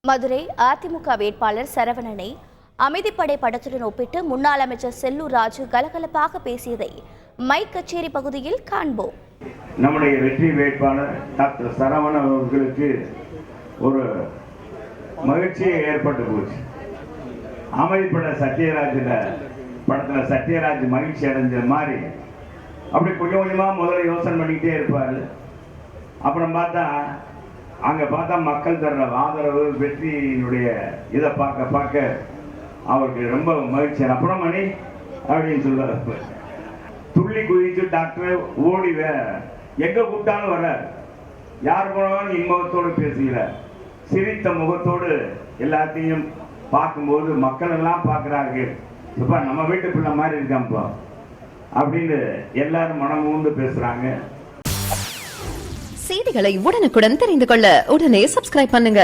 மதுரை அதிமுக வேட்பாளர் சரவணனை அமைதிப்படை படத்துடன் ஒப்பிட்டு முன்னாள் அமைச்சர் செல்லூர் ராஜு கலகலப்பாக பேசியதை மைக் கச்சேரி பகுதியில் காண்போம். நம்முடைய வெற்றி வேட்பாளர் டாக்டர் சரவணன் அவர்களுக்கு ஒரு மகிழ்ச்சியை ஏற்பட்டு போச்சு. அமைதிப்பட சத்யராஜ் படத்துல சத்யராஜ் மகிழ்ச்சி அடைஞ்ச மாதிரி அப்படி கொஞ்சம் கொஞ்சமா முதல்ல யோசனை பண்ணிக்கிட்டே இருப்பாரு. அப்புறம் பார்த்தா மக்கள் தர்ற ஆதரவு வெற்றியினுடைய இதை பார்க்க அவருக்கு ரொம்ப மகிழ்ச்சி. அப்புறம் மணி அப்படின்னு சொல்லுவார். துள்ளி குதிச்சு டாக்டர் ஓடி எங்க கூப்பிட்டாலும் வர்றார். யார் போனாலும் இன்முகத்தோடு பேசுகிறார். சிரித்த முகத்தோடு எல்லாத்தையும் பார்க்கும்போது மக்கள் எல்லாம் பார்க்கிறார்கள். இப்ப நம்ம வீட்டு பிள்ளை மாதிரி இருக்கான்ப்பா அப்படின்னு எல்லாரும் மனமுண்டு பேசுறாங்க. செய்திகளை உடனுக்குடன் தெரிந்து கொள்ள உடனே சப்ஸ்கிரைப் பண்ணுங்க.